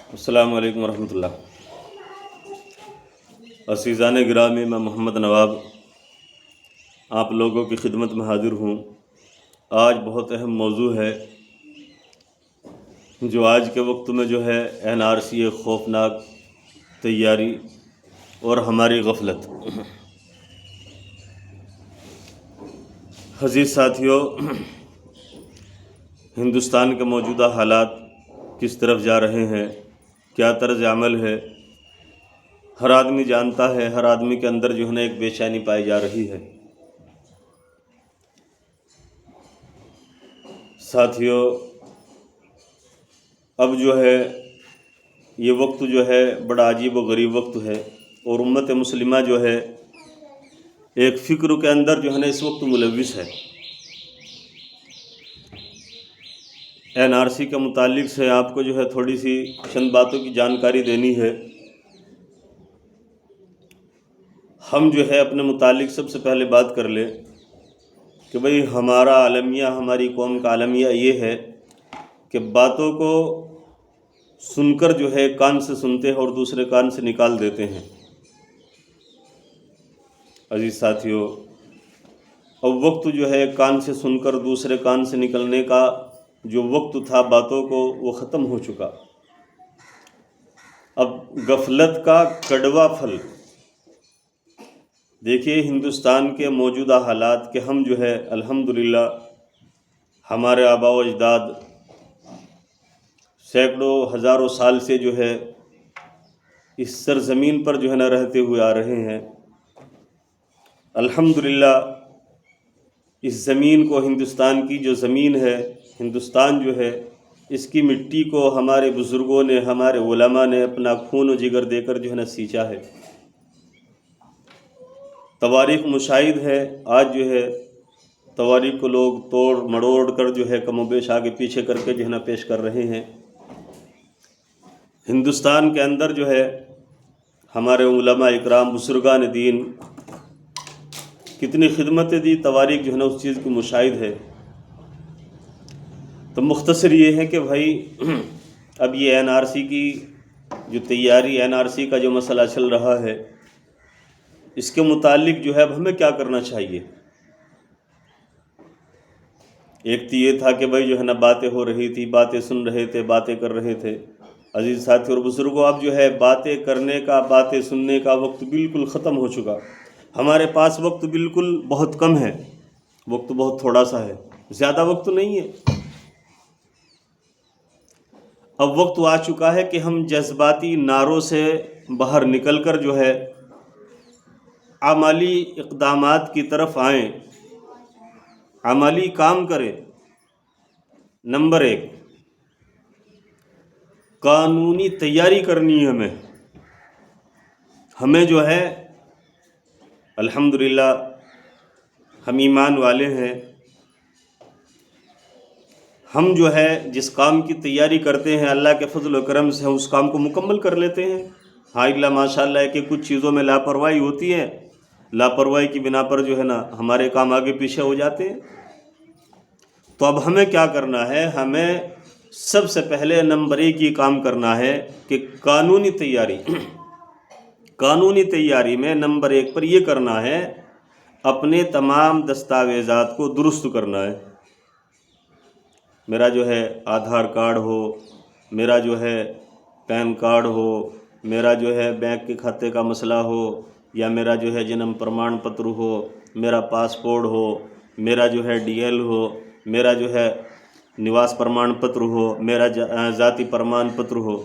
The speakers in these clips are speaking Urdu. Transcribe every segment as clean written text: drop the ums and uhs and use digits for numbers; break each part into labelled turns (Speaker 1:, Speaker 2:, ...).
Speaker 1: السلام علیکم ورحمۃ اللہ۔ عزیزان گرامی، میں محمد نواب آپ لوگوں کی خدمت میں حاضر ہوں۔ آج بہت اہم موضوع ہے جو آج کے وقت میں جو ہے NRC ایک خوفناک تیاری اور ہماری غفلت۔ عزیز ساتھیوں، ہندوستان کے موجودہ حالات کس طرف جا رہے ہیں، کیا طرز عمل ہے، ہر آدمی جانتا ہے۔ ہر آدمی کے اندر جو ہے نا ایک بے چینی پائی جا رہی ہے۔ ساتھیوں، اب جو ہے یہ وقت جو ہے بڑا عجیب و غریب وقت ہے، اور امت مسلمہ جو ہے ایک فکر کے اندر جو ہے نا اس وقت ملوث ہے۔ NRC کے متعلق سے آپ کو جو ہے تھوڑی سی چند باتوں کی جانکاری دینی ہے۔ ہم جو ہے اپنے متعلق سب سے پہلے بات کر لیں کہ بھئی ہمارا عالمیہ، ہماری قوم کا عالمیہ یہ ہے کہ باتوں کو سن کر جو ہے کان سے سنتے ہیں اور دوسرے کان سے نکال دیتے ہیں۔ عزیز ساتھیوں، اب وقت جو ہے کان سے سن کر دوسرے کان سے نکلنے کا جو وقت تھا باتوں کو، وہ ختم ہو چکا۔ اب غفلت کا کڑوا پھل دیکھیے ہندوستان کے موجودہ حالات کہ ہم جو ہے الحمدللہ ہمارے آباء و اجداد سینکڑوں ہزاروں سال سے جو ہے اس سرزمین پر جو ہے نا رہتے ہوئے آ رہے ہیں۔ الحمدللہ اس زمین کو، ہندوستان کی جو زمین ہے، ہندوستان جو ہے، اس کی مٹی کو ہمارے بزرگوں نے، ہمارے علماء نے اپنا خون و جگر دے کر جو ہے نا سینچا ہے۔ تواریخ مشاہد ہے، آج جو ہے تواریخ کو لوگ توڑ مڑوڑ کر جو ہے کم و بیش آگے پیچھے کر کے جو ہے نا پیش کر رہے ہیں۔ ہندوستان کے اندر جو ہے ہمارے علماء اکرام، بزرگان دین کتنی خدمتیں دی، تواریخ جو ہے نا اس چیز کی مشاہد ہے۔ تو مختصر یہ ہے کہ بھائی اب یہ NRC کی جو تیاری، NRC کا جو مسئلہ چل رہا ہے، اس کے متعلق جو ہے اب ہمیں کیا کرنا چاہیے۔ ایک تو یہ تھا کہ بھائی جو ہے نا باتیں ہو رہی تھی، باتیں سن رہے تھے، باتیں کر رہے تھے۔ عزیز ساتھی اور بزرگوں، اب جو ہے باتیں کرنے کا، باتیں سننے کا وقت بالکل ختم ہو چکا۔ ہمارے پاس وقت بالکل بہت کم ہے، وقت بہت تھوڑا سا ہے، زیادہ وقت نہیں ہے۔ اب وقت آ چکا ہے کہ ہم جذباتی نعروں سے باہر نکل کر جو ہے عملی اقدامات کی طرف آئیں، عملی کام کریں۔ نمبر 1، قانونی تیاری کرنی ہے۔ ہمیں جو ہے الحمدللہ ہم ایمان والے ہیں، ہم جو ہے جس کام کی تیاری کرتے ہیں اللہ کے فضل و کرم سے ہم اس کام کو مکمل کر لیتے ہیں۔ ہاں اللہ ماشاءاللہ ہے کہ کچھ چیزوں میں لاپرواہی ہوتی ہے، لاپرواہی کی بنا پر جو ہے نا ہمارے کام آگے پیچھے ہو جاتے ہیں۔ تو اب ہمیں کیا کرنا ہے؟ ہمیں سب سے پہلے نمبر 1 یہ کام کرنا ہے کہ قانونی تیاری میں نمبر 1 پر یہ کرنا ہے، اپنے تمام دستاویزات کو درست کرنا ہے۔ میرا جو ہے آدھار کارڈ ہو، میرا جو ہے پین کارڈ ہو، میرا جو ہے بینک کے کھاتے کا مسئلہ ہو، یا میرا جو ہے جنم پرمان پتر ہو، میرا پاسپورٹ ہو، میرا جو ہے DL ہو، میرا جو ہے نواس پرمان پتر ہو، میرا ذاتی پرمان پتر ہو،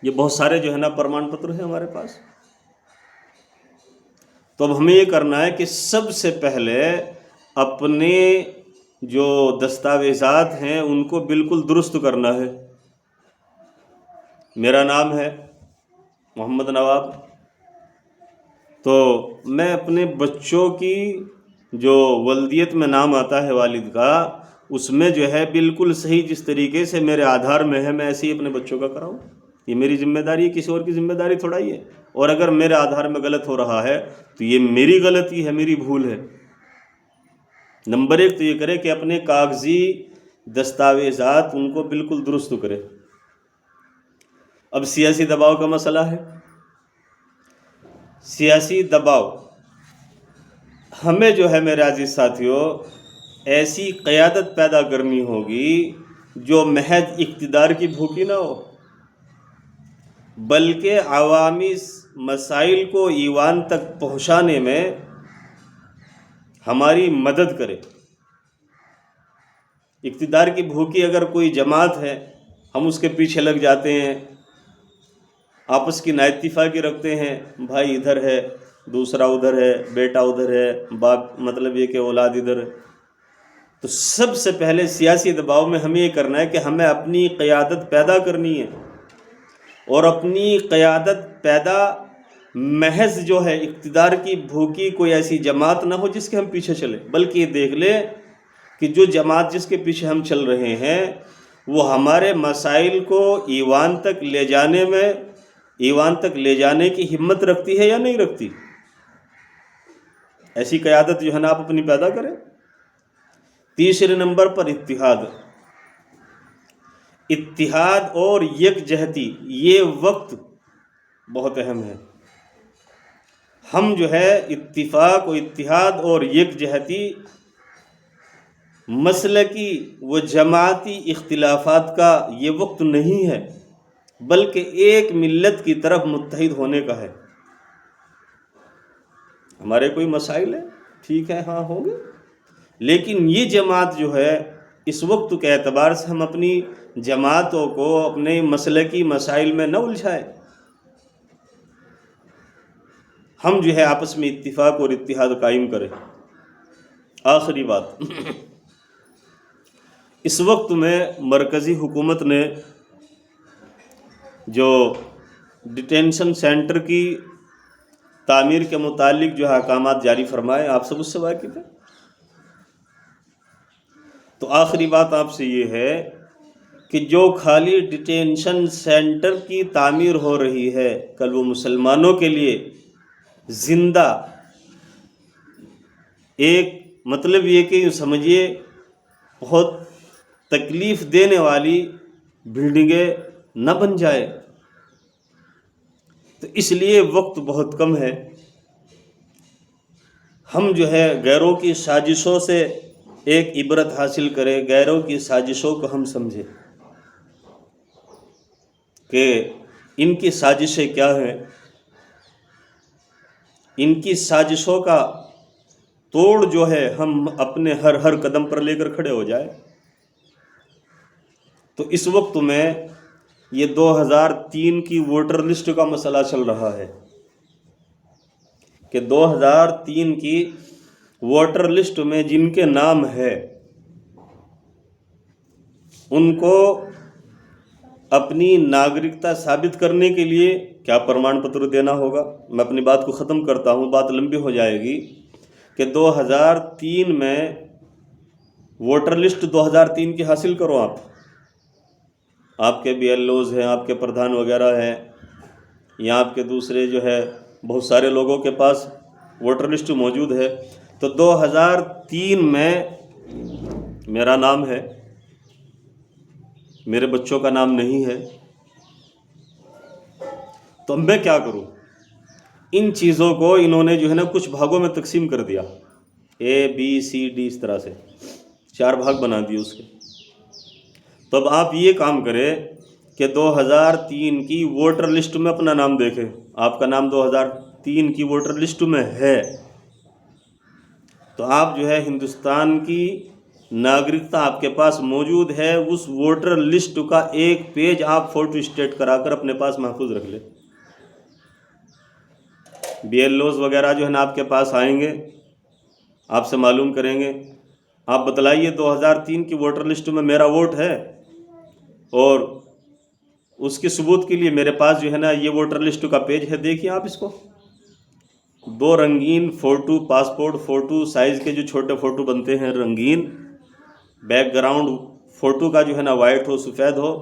Speaker 1: یہ بہت سارے جو ہے نا پرمان پتر ہیں ہمارے پاس۔ تو اب ہمیں یہ کرنا ہے کہ سب سے پہلے اپنے جو دستاویزات ہیں ان کو بالکل درست کرنا ہے۔ میرا نام ہے محمد نواب، تو میں اپنے بچوں کی جو ولدیت میں نام آتا ہے والد کا، اس میں جو ہے بالکل صحیح جس طریقے سے میرے آدھار میں ہے میں ایسے ہی اپنے بچوں کا کراؤں۔ یہ میری ذمہ داری ہے، کسی اور کی ذمہ داری تھوڑا ہی ہے۔ اور اگر میرے آدھار میں غلط ہو رہا ہے تو یہ میری غلطی ہے، میری بھول ہے۔ نمبر 1 تو یہ کرے کہ اپنے کاغذی دستاویزات ان کو بالکل درست کرے۔ اب سیاسی دباؤ کا مسئلہ ہے. سیاسی دباؤ ہمیں جو ہے میرے عزیز ساتھیوں ایسی قیادت پیدا کرنی ہوگی جو محض اقتدار کی بھوکی نہ ہو، بلکہ عوامی مسائل کو ایوان تک پہنچانے میں ہماری مدد کرے. اقتدار کی بھوکی اگر کوئی جماعت ہے، ہم اس کے پیچھے لگ جاتے ہیں، آپس کی نااتفاقی رکھتے ہیں، بھائی ادھر ہے، دوسرا ادھر ہے، بیٹا ادھر ہے، باپ مطلب یہ کہ اولاد ادھر ہے. تو سب سے پہلے سیاسی دباؤ میں ہمیں یہ کرنا ہے کہ ہمیں اپنی قیادت پیدا کرنی ہے، اور اپنی قیادت پیدا محض جو ہے اقتدار کی بھوکی کوئی ایسی جماعت نہ ہو جس کے ہم پیچھے چلیں، بلکہ یہ دیکھ لیں کہ جو جماعت جس کے پیچھے ہم چل رہے ہیں وہ ہمارے مسائل کو ایوان تک لے جانے کی ہمت رکھتی ہے یا نہیں رکھتی. ایسی قیادت جو ہے نا آپ اپنی پیدا کریں. تیسرے نمبر پر اتحاد اور یکجہتی. یہ وقت بہت اہم ہے. ہم جو ہے اتفاق و اتحاد اور یکجہتی مسلکی و جماعتی اختلافات کا یہ وقت نہیں ہے، بلکہ ایک ملت کی طرف متحد ہونے کا ہے. ہمارے کوئی مسائل ہیں، ٹھیک ہے، ہاں ہوں گے، لیکن یہ جماعت جو ہے اس وقت کے اعتبار سے ہم اپنی جماعتوں کو اپنے مسلکی مسائل میں نہ الجھائیں. ہم جو ہے آپس میں اتفاق اور اتحاد قائم کریں. آخری بات، اس وقت میں مرکزی حکومت نے جو ڈیٹینشن سینٹر کی تعمیر کے متعلق جو احکامات جاری فرمائے، آپ سب اس سے واقف ہیں. تو آخری بات آپ سے یہ ہے کہ جو خالی ڈیٹینشن سینٹر کی تعمیر ہو رہی ہے، کل وہ مسلمانوں کے لیے زندہ ایک مطلب یہ کہ سمجھیے بہت تکلیف دینے والی بلڈنگیں نہ بن جائے. تو اس لیے وقت بہت کم ہے. ہم جو ہے غیروں کی سازشوں سے ایک عبرت حاصل کریں، غیروں کی سازشوں کو ہم سمجھیں کہ ان کی سازشیں کیا ہیں. ان کی سازشوں کا توڑ جو ہے ہم اپنے ہر قدم پر لے کر کھڑے ہو جائیں. تو اس وقت میں یہ 2003 کی ووٹر لسٹ کا مسئلہ چل رہا ہے کہ 2003 کی ووٹر لسٹ میں جن کے نام ہے ان کو اپنی ناگرکتا ثابت کرنے کے لیے کیا پرمان پتر دینا ہوگا. میں اپنی بات کو ختم کرتا ہوں، بات لمبی ہو جائے گی. کہ 2003 میں ووٹر لسٹ 2003 کی حاصل کرو. آپ کے بی ایل اوز ہیں، آپ کے پردھان وغیرہ ہیں، یا آپ کے دوسرے جو ہے بہت سارے لوگوں کے پاس ووٹر لسٹ موجود ہے. تو 2003 میں میرا نام ہے، میرے بچوں کا نام نہیں ہے. تو میں کیا کروں؟ ان چیزوں کو انہوں نے جو ہے نا کچھ بھاگوں میں تقسیم کر دیا، ABCD اس طرح سے 4 بھاگ بنا دیے اس کے. تو اب آپ یہ کام کریں کہ 2003 کی ووٹر لسٹ میں اپنا نام دیکھیں. آپ کا نام 2003 کی ووٹر لسٹ میں ہے تو آپ جو ہے ہندوستان کی ناگرکتا آپ کے پاس موجود ہے. اس ووٹر لسٹ کا ایک پیج آپ فوٹو اسٹیٹ کرا کر اپنے پاس محفوظ رکھ لیں. بی ایل اوز وغیرہ جو ہے نا آپ کے پاس آئیں گے، آپ سے معلوم کریں گے، آپ بتلائیے 2003 کی ووٹر لسٹ میں میرا ووٹ ہے، اور اس کے ثبوت کے لیے میرے پاس جو ہے نا یہ ووٹر لسٹ کا پیج ہے. دیکھیے آپ اس کو، 2 رنگین فوٹو، پاسپورٹ فوٹو سائز کے جو چھوٹے فوٹو بنتے ہیں رنگین، بیک گراؤنڈ فوٹو کا جو ہے نا وائٹ ہو، سفید ہو،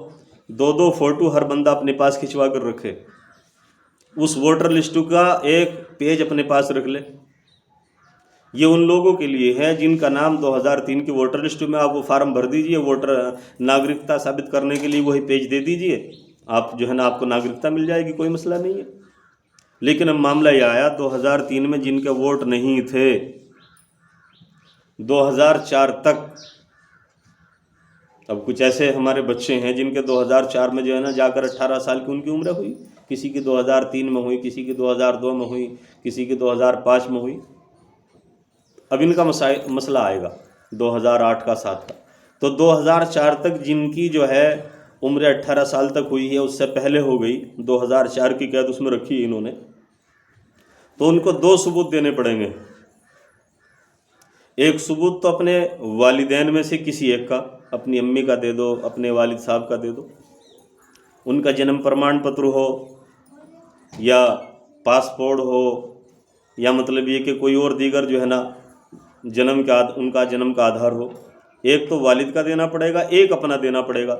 Speaker 1: 2 فوٹو ہر بندہ اپنے پاس کھنچوا کر رکھے. اس ووٹر لسٹ کا ایک پیج اپنے پاس رکھ لے. یہ ان لوگوں کے لیے ہے جن کا نام 2003 کی ووٹر لسٹ میں، آپ وہ فارم بھر دیجئے، ووٹر ناگرکتا ثابت کرنے کے لیے وہی پیج دے دیجئے، آپ جو ہے نا آپ کو ناگرکتا مل جائے گی، کوئی مسئلہ نہیں ہے۔ لیکن اب معاملہ یہ آیا 2003 میں جن کے ووٹ نہیں تھے 2004 تک، اب کچھ ایسے ہمارے بچے ہیں جن کے 2004 میں جو ہے نا جا کر 18 سال کی ان کی عمریں ہوئی، کسی کی 2003 میں ہوئی، کسی کی 2002 میں ہوئی، کسی کی 2005 میں ہوئی۔ اب ان کا مسئلہ آئے گا 2008 کا 7 کا، تو 2004 تک جن کی جو ہے عمر 18 سال تک ہوئی ہے، اس سے پہلے ہو گئی، 2004 کی قید اس میں رکھی ہے انہوں نے، تو ان کو 2 ثبوت دینے پڑیں گے۔ ایک ثبوت تو اپنے والدین میں سے کسی ایک کا، اپنی امی کا دے دو، اپنے والد صاحب کا دے دو، ان کا جنم پرمان پتر ہو یا پاسپورٹ ہو، یا مطلب یہ کہ کوئی اور دیگر جو ہے نا ان کا جنم کا آدھار ہو۔ ایک تو والد کا دینا پڑے گا، ایک اپنا دینا پڑے گا۔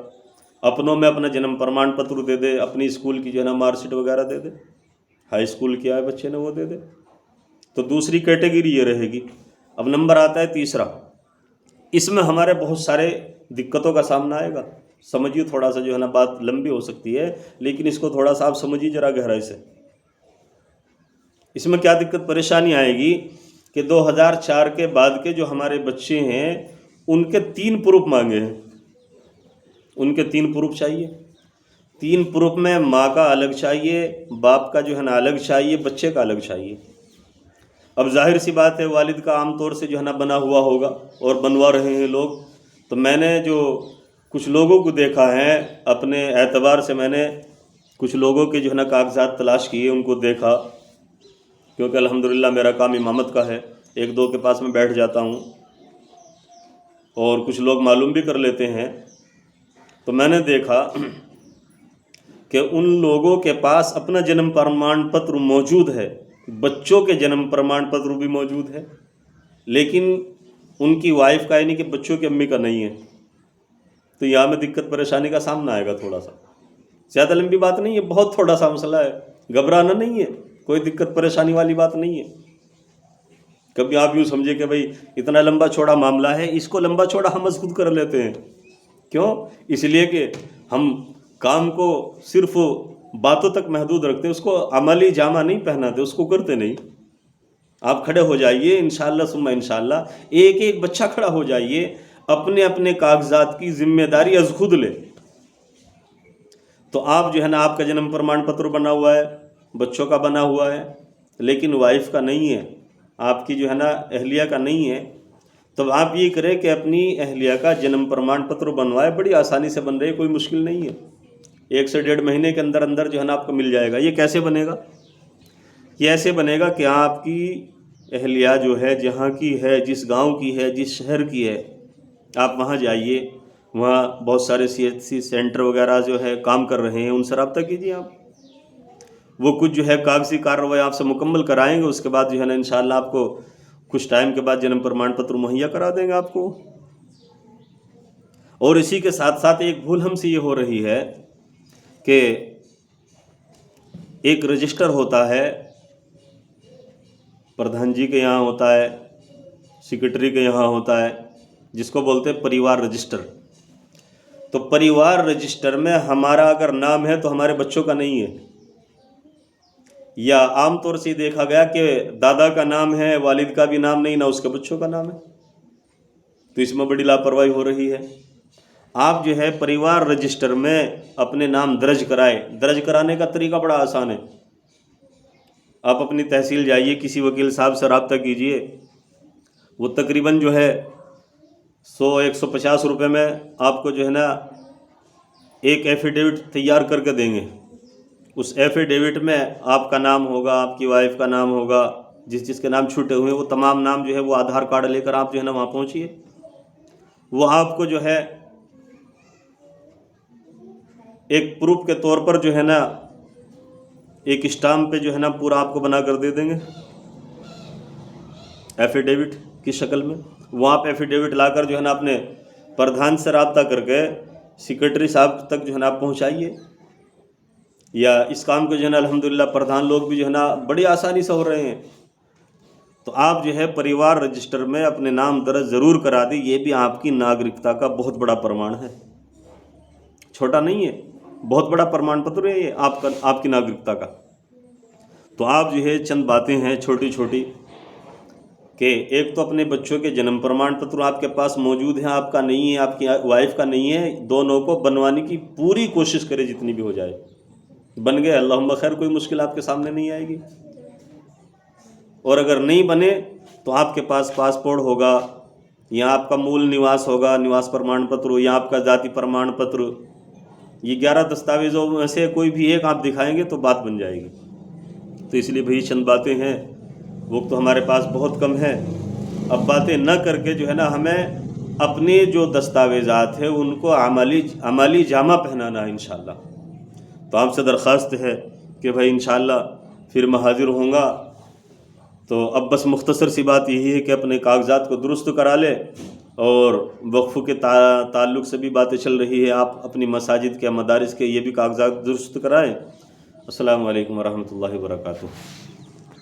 Speaker 1: اپنوں میں اپنا جنم پرمان پتر دے دے، اپنی اسکول کی جو ہے نا مارک شیٹ وغیرہ دے دے، ہائی اسکول کیا ہے بچے نے وہ دے دے، تو دوسری کیٹیگری یہ رہے گی۔ اب نمبر آتا ہے تیسرا، اس میں ہمارے بہت سارے دقتوں کا سامنا آئے گا۔ سمجھیے، تھوڑا سا جو ہے نا بات لمبی ہو سکتی ہے، لیکن اس کو تھوڑا سا آپ سمجھیے ذرا گہرائی سے۔ اس میں کیا دقت پریشانی آئے گی کہ 2004 کے بعد کے جو ہمارے بچے ہیں ان کے 3 پروف مانگے ہیں، ان کے 3 پروف چاہیے۔ 3 پروف میں ماں کا الگ چاہیے، باپ کا جو ہے نا الگ چاہیے، بچے کا الگ چاہیے۔ اب ظاہر سی بات ہے والد کا عام طور سے جو ہے نا بنا ہوا ہوگا اور بنوا رہے ہیں لوگ، تو میں نے جو کچھ لوگوں کو دیکھا ہے اپنے اعتبار سے، میں نے کچھ لوگوں کے جو ہے نا کاغذات تلاش کیے، ان کو دیکھا، کیونکہ الحمدللہ میرا کام امامت کا ہے، 1-2 کے پاس میں بیٹھ جاتا ہوں اور کچھ لوگ معلوم بھی کر لیتے ہیں۔ تو میں نے دیکھا کہ ان لوگوں کے پاس اپنا جنم پرمان پتر موجود ہے، بچوں کے جنم پرمان پتر بھی موجود ہے، لیکن ان کی وائف کا یعنی کہ بچوں کی امی کا نہیں ہے۔ تو یہاں میں دقت پریشانی کا سامنا آئے گا تھوڑا سا، زیادہ لمبی بات نہیں ہے، بہت تھوڑا سا مسئلہ ہے، گھبرانا نہیں ہے، کوئی دقت پریشانی والی بات نہیں ہے۔ کبھی آپ یوں سمجھے کہ بھئی اتنا لمبا چوڑا معاملہ ہے، اس کو لمبا چوڑا ہم خود کر لیتے ہیں۔ کیوں؟ اس لیے کہ ہم کام کو صرف باتوں تک محدود رکھتے ہیں، اس کو عملی جامہ نہیں پہناتے، اس کو کرتے نہیں۔ آپ کھڑے ہو جائیے انشاءاللہ ثم انشاءاللہ، ایک ایک بچہ کھڑا ہو جائیے، اپنے اپنے کاغذات کی ذمہ داری از خود لے۔ تو آپ جو ہے نا آپ کا جنم پرمان پتر بنا ہوا ہے، بچوں کا بنا ہوا ہے، لیکن وائف کا نہیں ہے، آپ کی جو ہے نا اہلیہ کا نہیں ہے، تو آپ یہ کریں کہ اپنی اہلیہ کا جنم پرمان پتر بنوائے، بڑی آسانی سے بن رہی ہے، کوئی مشکل نہیں ہے، 1 سے 1.5 مہینے کے اندر اندر جو ہے نا آپ کو مل جائے گا۔ یہ کیسے بنے گا؟ یہ ایسے بنے گا کہ آپ کی اہلیہ جو ہے جہاں کی ہے، جس گاؤں کی ہے، جس شہر کی ہے، آپ وہاں جائیے، وہاں بہت سارے CHC سینٹر وغیرہ جو ہے کام کر رہے ہیں، ان سے رابطہ کیجیے آپ، وہ کچھ جو ہے کاغذی کارروائی آپ سے مکمل کرائیں گے، اس کے بعد جو ہے نا انشاءاللہ آپ کو کچھ ٹائم کے بعد جنم پرمان پتر مہیا کرا دیں گے آپ کو۔ اور اسی کے ساتھ ساتھ ایک بھول ہم سے یہ ہو رہی ہے کہ ایک رجسٹر ہوتا ہے، پردھان جی کے یہاں ہوتا ہے، سیکرٹری کے یہاں ہوتا ہے، جس کو بولتے ہیں پریوار رجسٹر۔ تو پریوار رجسٹر میں ہمارا اگر نام ہے تو ہمارے بچوں کا نہیں ہے، یا عام طور سے دیکھا گیا کہ دادا کا نام ہے، والد کا بھی نام نہیں، نہ اس کے بچوں کا نام ہے، تو اس میں بڑی لاپرواہی ہو رہی ہے۔ آپ جو ہے پریوار رجسٹر میں اپنے نام درج کرائے، درج کرانے کا طریقہ بڑا آسان ہے۔ آپ اپنی تحصیل جائیے، کسی وکیل صاحب سے رابطہ کیجئے، وہ تقریباً جو ہے 100-150 روپے میں آپ کو جو ہے نا ایک ایفیڈیوٹ تیار کر کے دیں گے۔ اس ایفیڈیوٹ میں آپ کا نام ہوگا، آپ کی وائف کا نام ہوگا، جس کے نام چھوٹے ہوئے وہ تمام نام جو ہے وہ آدھار کارڈ لے کر آپ جو ہے نا وہاں پہنچیے، وہ آپ کو جو ہے ایک پروف کے طور پر جو ہے نا ایک اسٹامپ پہ جو ہے نا پورا آپ کو بنا کر دے دیں گے ایفیڈیوٹ کی شکل میں۔ وہ آپ ایفیڈیوٹ لا کر جو ہے نا اپنے پردھان سے رابطہ کر کے سیکرٹری صاحب تک جو ہے نا آپ پہنچائیے، یا اس کام کو جو ہے نا الحمدللہ پردھان لوگ بھی جو ہے نا بڑی آسانی سے ہو رہے ہیں۔ تو آپ جو ہے پریوار رجسٹر میں اپنے نام درج ضرور کرا دیں، یہ بھی آپ کی ناگرکتا کا بہت بڑا پرمان ہے، چھوٹا نہیں ہے۔ بہت بڑا پرمان پتر ہے یہ آپ کی ناگرکتا کا۔ تو آپ جو ہے چند باتیں ہیں چھوٹی چھوٹی، کہ ایک تو اپنے بچوں کے جنم پرمان پتر آپ کے پاس موجود ہیں، آپ کا نہیں ہے، آپ کی وائف کا نہیں ہے، دونوں کو بنوانے کی پوری کوشش کرے جتنی بھی ہو جائے۔ بن گئے اللہم خیر، کوئی مشکل آپ کے سامنے نہیں آئے گی۔ اور اگر نہیں بنے تو آپ کے پاس پاسپورٹ ہوگا، یا آپ کا مول نواس ہوگا، نواس پرمان پتر، یا آپ کا ذاتی پرمان پتر، یہ 11 دستاویزوں میں سے کوئی بھی ایک آپ دکھائیں گے تو بات بن جائے گی۔ تو اس لیے بھئی چند باتیں ہیں، وقت تو ہمارے پاس بہت کم ہے، اب باتیں نہ کر کے جو ہے نا ہمیں اپنے جو دستاویزات ہیں ان کو عملی جامہ پہنانا ہے انشاءاللہ۔ تو آپ سے درخواست ہے کہ بھائی انشاءاللہ پھر میں حاضر ہوں گا۔ تو اب بس مختصر سی بات یہی ہے کہ اپنے کاغذات کو درست کرا لے، اور وقف کے تعلق سے بھی باتیں چل رہی ہے، آپ اپنی مساجد کے مدارس کے یہ بھی کاغذات درست کرائیں۔ السلام علیکم ورحمۃ اللہ وبرکاتہ۔